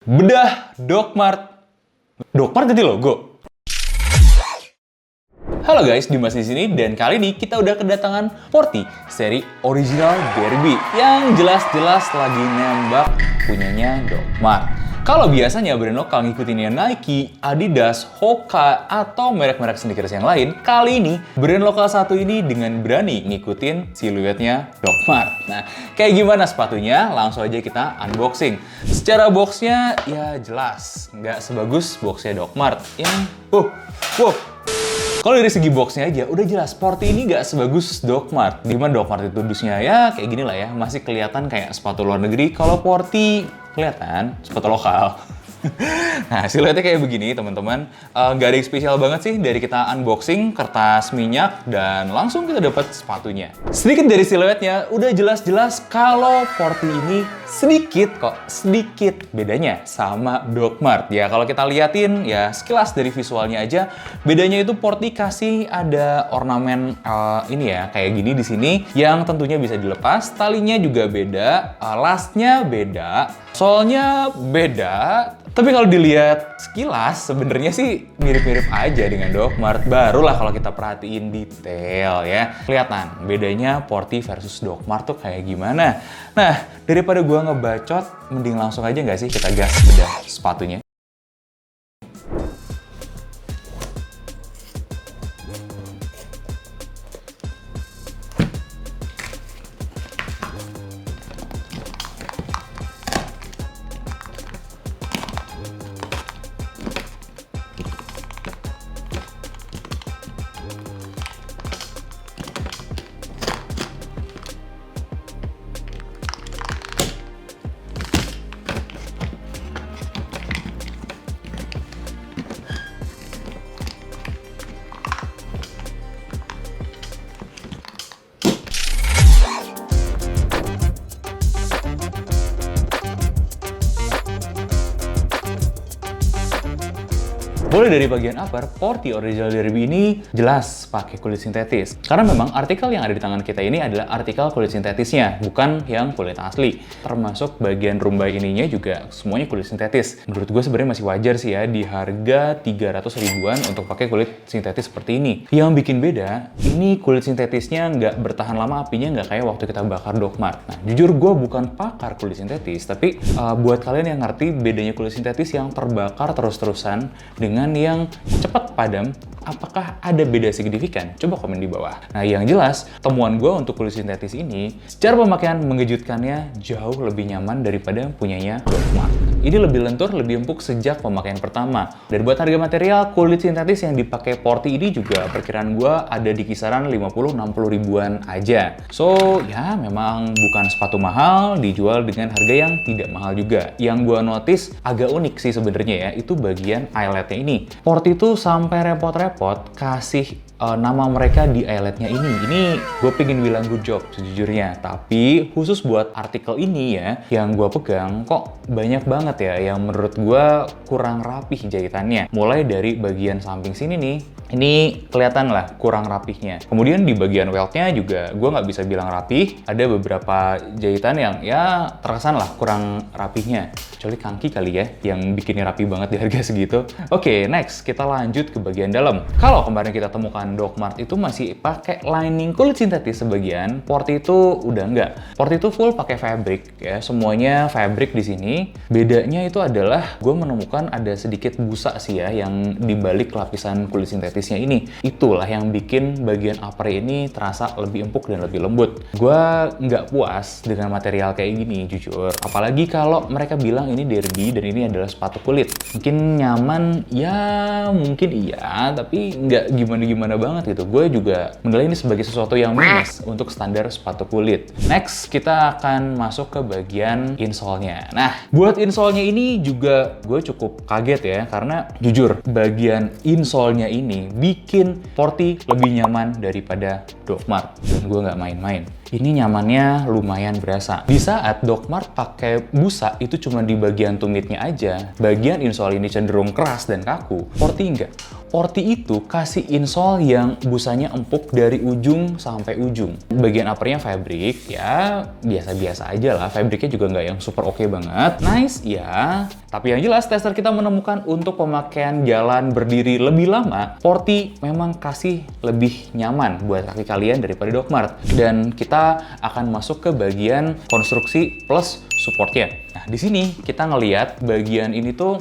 Bedah Docmart. Docmart jadi logo. Halo guys, Dimas di sini dan kali ini kita udah kedatangan Porty seri original Derby yang jelas-jelas lagi nembak punyanya Docmart. Kalau biasanya brand lokal ngikutinnya Nike, Adidas, Hoka, atau merek-merek sneakers yang lain, kali ini brand lokal satu ini dengan berani ngikutin siluetnya Docmart. Nah, kayak gimana sepatunya? Langsung aja kita unboxing. Secara boxnya ya jelas, nggak sebagus boxnya Docmart yang Kalau dari segi boxnya aja, udah jelas Porty ini nggak sebagus Docmart. Dimana Docmart itu dusnya ya kayak gini lah ya, masih kelihatan kayak sepatu luar negeri. Kalau Porty kelihatan sepatu lokal. Nah, siluetnya kayak begini teman-teman. Nggak ada yang spesial banget sih dari kita unboxing, kertas minyak, dan langsung kita dapat sepatunya. Sedikit dari siluetnya, udah jelas-jelas kalau Porty ini sedikit bedanya sama Docmart. Ya, kalau kita liatin ya sekilas dari visualnya aja, bedanya itu Porty kasih ada ornamen ini ya, kayak gini di sini yang tentunya bisa dilepas, talinya juga beda, lasnya beda, solnya beda. Tapi kalau dilihat sekilas, sebenarnya sih mirip-mirip aja dengan Docmart. Barulah kalau kita perhatiin detail ya. Kelihatan bedanya Porty versus Docmart tuh kayak gimana. Nah, daripada gua ngebacot, mending langsung aja nggak sih kita gas bedah sepatunya. Mulai dari bagian upper, Porty Original Derby ini jelas pakai kulit sintetis. Karena memang artikel yang ada di tangan kita ini adalah artikel kulit sintetisnya, bukan yang kulit asli. Termasuk bagian rumbai ininya juga semuanya kulit sintetis. Menurut gue sebenarnya masih wajar sih ya di harga 300 ribuan untuk pakai kulit sintetis seperti ini. Yang bikin beda, ini kulit sintetisnya nggak bertahan lama apinya, nggak kayak waktu kita bakar Docmart. Nah, jujur gue bukan pakar kulit sintetis, tapi buat kalian yang ngerti bedanya kulit sintetis yang terbakar terus-terusan dengan yang cepat padam, apakah ada beda signifikan? Coba komen di bawah. Nah, yang jelas, temuan gue untuk kulit sintetis ini, secara pemakaian mengejutkannya jauh lebih nyaman daripada punyanya Docmart. Ini lebih lentur, lebih empuk sejak pemakaian pertama. Dan buat harga material, kulit sintetis yang dipakai Porty ini juga perkiraan gue ada di kisaran 50-60 ribuan aja. So, ya memang bukan sepatu mahal, dijual dengan harga yang tidak mahal juga. Yang gue notice agak unik sih sebenarnya ya, itu bagian eyeletnya ini. Porty tuh sampai repot-repot kasih nama mereka di eyeletnya ini. Ini gue pengen bilang good job sejujurnya. Tapi khusus buat artikel ini ya, yang gue pegang kok banyak banget ya yang menurut gue kurang rapih jahitannya. Mulai dari bagian samping sini nih, ini kelihatan lah kurang rapihnya. Kemudian di bagian weltnya juga gue nggak bisa bilang rapih. Ada beberapa jahitan yang ya terkesan lah kurang rapihnya. Kecuali kangki kali ya, yang bikinnya rapi banget di harga segitu. Oke, next kita lanjut ke bagian dalam. Kalau kemarin kita temukan Docmart itu masih pakai lining kulit sintetis sebagian, Porty itu udah enggak. Porty itu full pakai fabric ya, semuanya fabric di sini. Bedanya itu adalah gue menemukan ada sedikit busa sih ya yang dibalik lapisan kulit sintetisnya ini. Itulah yang bikin bagian upper ini terasa lebih empuk dan lebih lembut. Gue nggak puas dengan material kayak gini jujur. Apalagi kalau mereka bilang ini Derby dan ini adalah sepatu kulit. Mungkin nyaman ya, mungkin iya, tapi nggak gimana-gimana banget gitu. Gue juga menilai ini sebagai sesuatu yang minus untuk standar sepatu kulit. Next, kita akan masuk ke bagian insole-nya. Nah, buat insole-nya ini juga gue cukup kaget ya, karena jujur, bagian insole-nya ini bikin Porty lebih nyaman daripada Docmart. Dan gue nggak main-main. Ini nyamannya lumayan berasa. Di saat Docmart pakai busa itu cuma di bagian tumitnya aja, bagian insole ini cenderung keras dan kaku. Porty enggak. Porti itu kasih insole yang busanya empuk dari ujung sampai ujung. Bagian uppernya fabric, ya biasa-biasa aja lah. Fabricnya juga nggak yang super oke banget. Nice, ya. Tapi yang jelas, tester kita menemukan untuk pemakaian jalan berdiri lebih lama, Porti memang kasih lebih nyaman buat kaki kalian daripada Docmart. Dan kita akan masuk ke bagian konstruksi plus supportnya. Nah, di sini kita ngelihat bagian ini tuh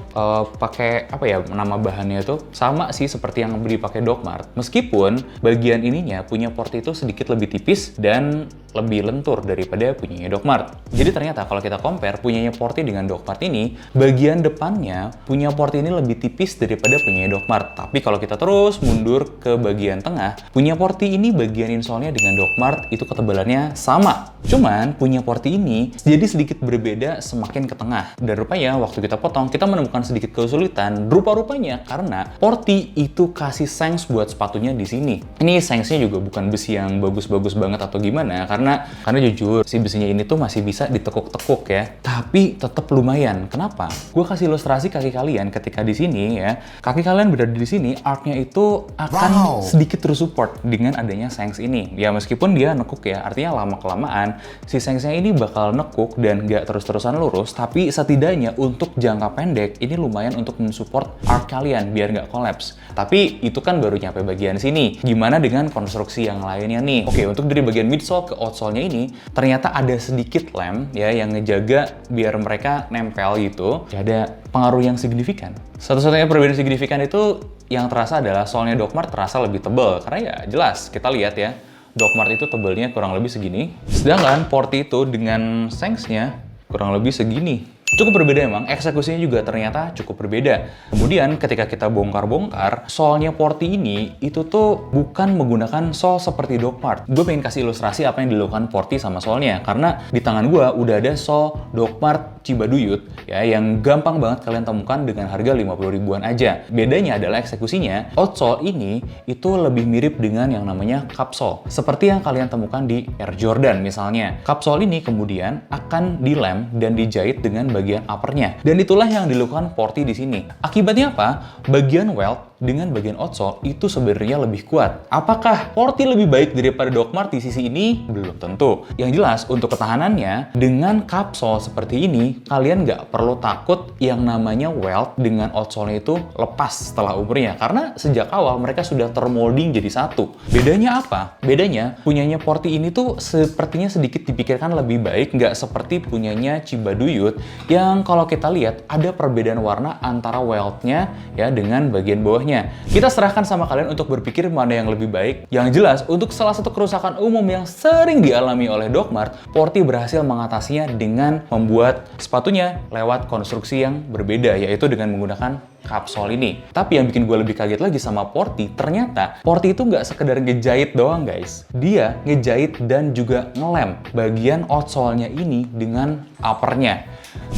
pakai apa ya, nama bahannya tuh sama sih seperti yang dipakai Docmart. Meskipun bagian ininya punya Porti itu sedikit lebih tipis dan lebih lentur daripada punyanya Docmart. Jadi ternyata kalau kita compare punyanya Porti dengan Docmart ini, bagian depannya punya Porti ini lebih tipis daripada punyanya Docmart. Tapi kalau kita terus mundur ke bagian tengah, punya Porti ini bagian insole-nya dengan Docmart itu ketebalannya sama. Cuman punya Porti ini jadi sedikit berbeda semakin ke tengah. Dan rupanya waktu kita potong, kita menemukan sedikit kesulitan. Rupa-rupanya karena Porti itu kasih sanks buat sepatunya di sini. Ini sanksnya juga bukan besi yang bagus-bagus banget atau gimana, karena jujur si besinya ini tuh masih bisa ditekuk-tekuk ya. Tapi tetap lumayan. Kenapa? Gue kasih ilustrasi kaki kalian ketika di sini ya. Kaki kalian berada di sini, arc-nya itu akan sedikit tersupport dengan adanya sanks ini. Ya meskipun dia nekuk ya, artinya lama-kelamaan si sanksnya ini bakal nekuk dan nggak terus-terusan lurus, tapi setidaknya untuk jangka pendek ini lumayan untuk mensupport arc kalian biar nggak collapse. Tapi itu kan baru nyampe bagian sini. Gimana dengan konstruksi yang lainnya nih? Oke, untuk dari bagian midsole ke outsole-nya ini ternyata ada sedikit lem ya yang ngejaga biar mereka nempel gitu. Ya, ada pengaruh yang signifikan. Satu-satunya perbedaan signifikan itu yang terasa adalah solnya Docmart terasa lebih tebal karena ya jelas kita lihat ya. Docmart itu tebalnya kurang lebih segini, sedangkan Porti itu dengan sanksnya kurang lebih segini. Cukup berbeda emang, eksekusinya juga ternyata cukup berbeda. Kemudian ketika kita bongkar-bongkar, solnya Porti ini itu tuh bukan menggunakan sol seperti Docmart. Gue pengen kasih ilustrasi apa yang dilakukan Porti sama solnya, karena di tangan gue udah ada sol Docmart Cibaduyut ya, yang gampang banget kalian temukan dengan harga 50 ribuan aja. Bedanya adalah eksekusinya, outsole ini itu lebih mirip dengan yang namanya capsole, seperti yang kalian temukan di Air Jordan misalnya. Capsole ini kemudian akan dilem dan dijahit dengan bagian uppernya. Dan itulah yang dilakukan Porti di sini. Akibatnya apa? Bagian welt dengan bagian outsole itu sebenarnya lebih kuat. Apakah Porti lebih baik daripada Docmart di sisi ini? Belum tentu. Yang jelas untuk ketahanannya, dengan capsule seperti ini, kalian nggak perlu takut yang namanya welt dengan outsole-nya itu lepas setelah umurnya. Karena sejak awal mereka sudah termolding jadi satu. Bedanya apa? Bedanya punyanya Porti ini tuh sepertinya sedikit dipikirkan lebih baik, nggak seperti punyanya Cibaduyut yang kalau kita lihat ada perbedaan warna antara weltnya ya dengan bagian bawahnya. Kita serahkan sama kalian untuk berpikir mana yang lebih baik. Yang jelas, untuk salah satu kerusakan umum yang sering dialami oleh Docmart, Porti berhasil mengatasinya dengan membuat sepatunya lewat konstruksi yang berbeda, yaitu dengan menggunakan capsule ini. Tapi yang bikin gue lebih kaget lagi sama Porti, ternyata Porti itu nggak sekedar ngejahit doang guys. Dia ngejahit dan juga ngelem bagian outsole-nya ini dengan uppernya.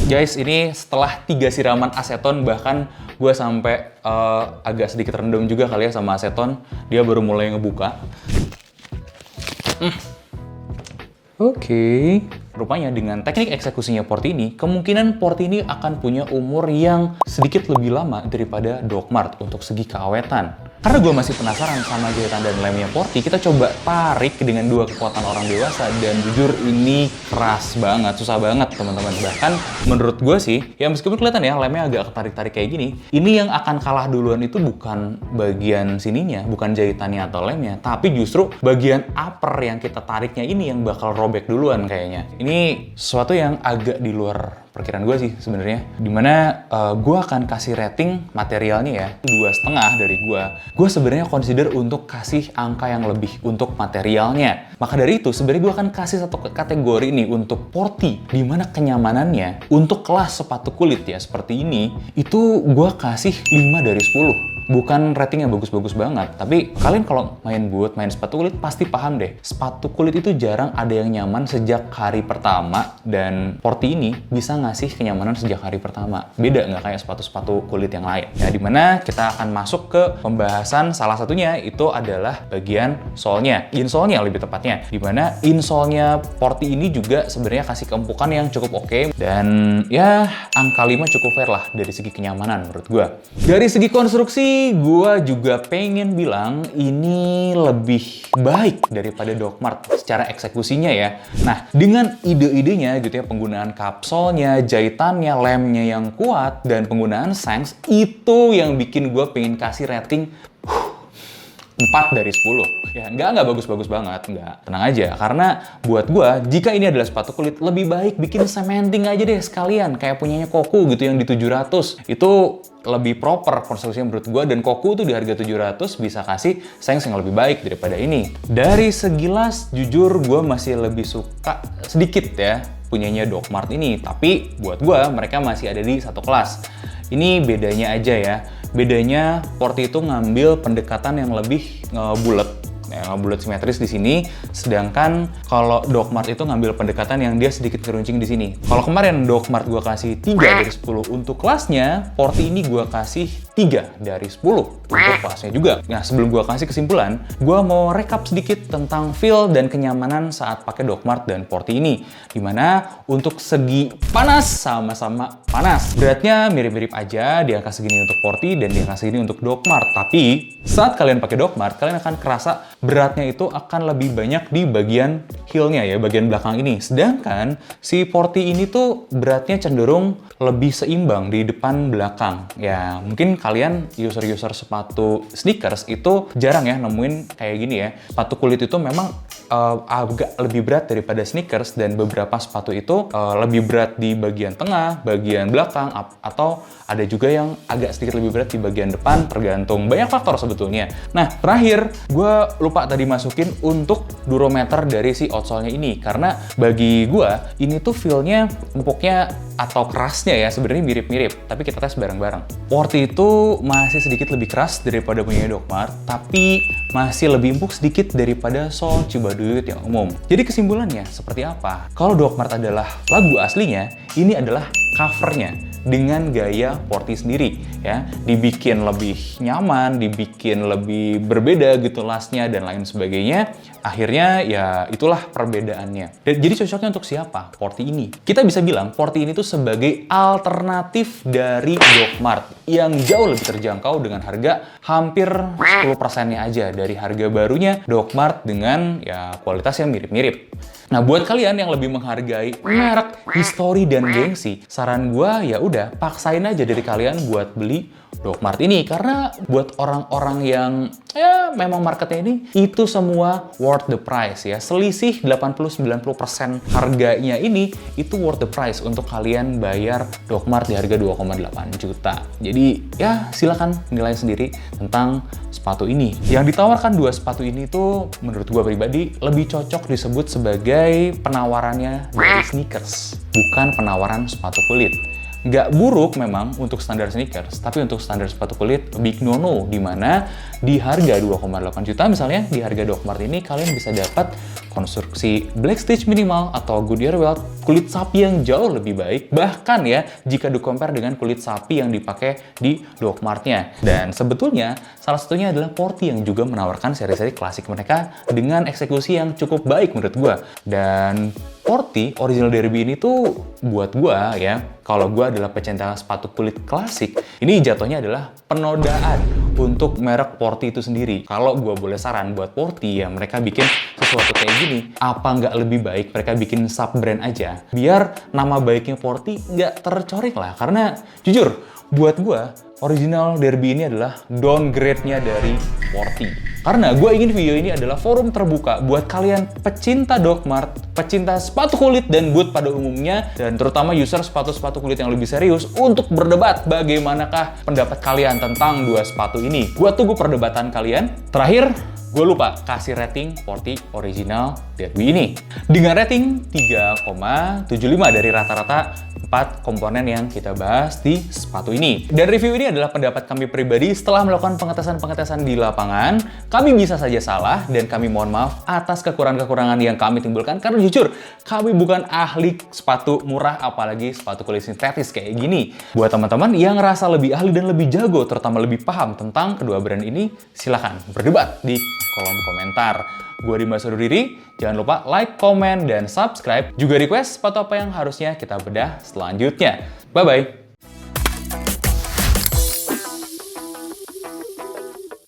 Guys, ini setelah 3 siraman aseton, bahkan gue sampai agak sedikit rendam juga kali ya sama aseton, dia baru mulai ngebuka. Oke. Rupanya dengan teknik eksekusinya Porti ini, kemungkinan Porti ini akan punya umur yang sedikit lebih lama daripada Docmart untuk segi keawetan. Karena gue masih penasaran sama jahitan dan lemnya Porti, kita coba tarik dengan 2 kekuatan orang dewasa, dan jujur ini keras banget, susah banget teman-teman. Bahkan menurut gue sih, ya meskipun kelihatan ya lemnya agak ketarik-tarik kayak gini, ini yang akan kalah duluan itu bukan bagian sininya, bukan jahitannya atau lemnya, tapi justru bagian upper yang kita tariknya ini yang bakal robek duluan kayaknya. Ini sesuatu yang agak di luar perkiraan gue sih sebenarnya. Dimana gue akan kasih rating materialnya ya 2,5 dari gue. Gue sebenarnya consider untuk kasih angka yang lebih untuk materialnya. Maka dari itu sebenarnya gue akan kasih satu kategori nih untuk Porti, dimana kenyamanannya untuk kelas sepatu kulit ya seperti ini, itu gue kasih 5 dari 10. Bukan rating yang bagus-bagus banget, tapi kalian kalau main boot, main sepatu kulit pasti paham deh. Sepatu kulit itu jarang ada yang nyaman sejak hari pertama, dan Porti ini bisa ngasih kenyamanan sejak hari pertama. Beda nggak kayak sepatu-sepatu kulit yang lain. Ya, dimana kita akan masuk ke pembahasan salah satunya itu adalah bagian solnya, insole-nya lebih tepatnya. Dimana insole-nya Porty ini juga sebenarnya kasih keempukan yang cukup oke, dan ya angka 5 cukup fair lah dari segi kenyamanan menurut gue. Dari segi konstruksi, gue juga pengen bilang ini lebih baik daripada Doc Mart secara eksekusinya ya. Nah, dengan ide-idenya gitu ya, penggunaan kapsolnya, jahitannya, lemnya yang kuat, dan penggunaan Shanks, itu yang bikin gue pengen kasih rating 4 dari 10. Ya, nggak bagus-bagus banget, nggak. Tenang aja, karena buat gua, jika ini adalah sepatu kulit, lebih baik bikin cementing aja deh sekalian, kayak punyanya Koku gitu yang di 700. Itu lebih proper konstruksinya menurut gua, dan Koku tuh di harga 700 bisa kasih Shanks yang lebih baik daripada ini. Dari sekilas, jujur gua masih lebih suka sedikit ya punyanya Doc Mart ini, tapi buat gua mereka masih ada di satu kelas. Ini bedanya aja ya. Bedanya Porty itu ngambil pendekatan yang lebih bulat, bulat simetris di sini, sedangkan kalau Doc Mart itu ngambil pendekatan yang dia sedikit keruncing di sini. Kalau kemarin Doc Mart gua kasih 3 dari 10 untuk kelasnya, Porty ini gua kasih 3 dari 10 untuk kelasnya juga. Nah, sebelum gua kasih kesimpulan, gua mau rekap sedikit tentang feel dan kenyamanan saat pakai Doc Mart dan Porty ini. Dimana untuk segi panas, sama-sama panas. Beratnya mirip-mirip aja, di angka segini untuk Porty dan di angka segini untuk Doc Mart. Tapi saat kalian pakai Doc Mart, kalian akan kerasa beratnya itu akan lebih banyak di bagian heel-nya ya, bagian belakang ini. Sedangkan si Porty ini tuh beratnya cenderung lebih seimbang di depan belakang. Ya, mungkin kalian user-user sepatu sneakers itu jarang ya nemuin kayak gini ya. Sepatu kulit itu memang agak lebih berat daripada sneakers, dan beberapa sepatu itu lebih berat di bagian tengah, bagian belakang, atau ada juga yang agak sedikit lebih berat di bagian depan, tergantung banyak faktor sebetulnya. Nah, terakhir gue lupa tadi masukin untuk durometer dari si outsole-nya ini, karena bagi gue ini tuh feel-nya, empuknya atau kerasnya ya sebenarnya mirip-mirip, tapi kita tes bareng-bareng. Porty itu masih sedikit lebih keras daripada punya Doc Mart, tapi masih lebih empuk sedikit daripada sole Cibaduyut yang umum. Jadi kesimpulannya seperti apa? Kalau Doc Mart adalah lagu aslinya, ini adalah covernya dengan gaya Porty sendiri ya, dibikin lebih nyaman, dibikin lebih berbeda gitu lasnya dan lain sebagainya. Akhirnya ya itulah perbedaannya. Dan jadi cocoknya untuk siapa Porty ini? Kita bisa bilang Porty ini tuh sebagai alternatif dari Doc Mart yang jauh lebih terjangkau dengan harga hampir 10%-nya aja dari harga barunya Doc Mart dengan ya kualitas yang mirip-mirip. Nah, buat kalian yang lebih menghargai merek, histori, dan gengsi, saran gue ya udah paksain aja dari kalian buat beli Doc Mart ini, karena buat orang-orang yang ya memang marketnya ini itu semua worth the price ya. Selisih 80-90% harganya ini itu worth the price untuk kalian bayar Doc Mart di harga 2,8 juta. Jadi ya silakan nilai sendiri tentang sepatu ini. Yang ditawarkan dua sepatu ini tuh menurut gue pribadi lebih cocok disebut sebagai penawarannya dari sneakers, bukan penawaran sepatu kulit. Nggak buruk memang untuk standar sneakers, tapi untuk standar sepatu kulit big no-no, di mana di harga 2,8 juta misalnya, di harga Doc Mart ini kalian bisa dapat konstruksi black stitch minimal atau Goodyear welt kulit sapi yang jauh lebih baik, bahkan ya jika di-compare dengan kulit sapi yang dipakai di Doc Mart-nya. Dan sebetulnya salah satunya adalah Porty yang juga menawarkan seri-seri klasik mereka dengan eksekusi yang cukup baik menurut gua. Dan Porty Original Derby ini tuh buat gua ya, kalau gua adalah pecinta sepatu kulit klasik, ini jatuhnya adalah penodaan untuk merek Porty itu sendiri. Kalau gua boleh saran buat Porty ya, mereka bikin sesuatu kayak gini, apa nggak lebih baik mereka bikin sub-brand aja, biar nama baiknya Porty nggak tercoreng lah. Karena jujur, buat gua Original Derby ini adalah downgrade-nya dari Porty. Karena gue ingin video ini adalah forum terbuka buat kalian pecinta Doc Mart, pecinta sepatu kulit dan boot pada umumnya, dan terutama user sepatu-sepatu kulit yang lebih serius untuk berdebat bagaimanakah pendapat kalian tentang dua sepatu ini. Gue tunggu perdebatan kalian. Terakhir, gue lupa kasih rating Sporty Original Derby ini. Dengan rating 3,75 dari rata-rata 4 komponen yang kita bahas di sepatu ini. Dan review ini adalah pendapat kami pribadi setelah melakukan pengetesan-pengetesan di lapangan. Kami bisa saja salah dan kami mohon maaf atas kekurangan-kekurangan yang kami timbulkan karena jujur, kami bukan ahli sepatu murah apalagi sepatu kulit sintetis kayak gini. Buat teman-teman yang ngerasa lebih ahli dan lebih jago, terutama lebih paham tentang kedua brand ini, silahkan berdebat di kolom komentar. Gue Dimas undur diri, jangan lupa like, komen, dan subscribe. Juga request sepatu apa yang harusnya kita bedah selanjutnya. Bye-bye!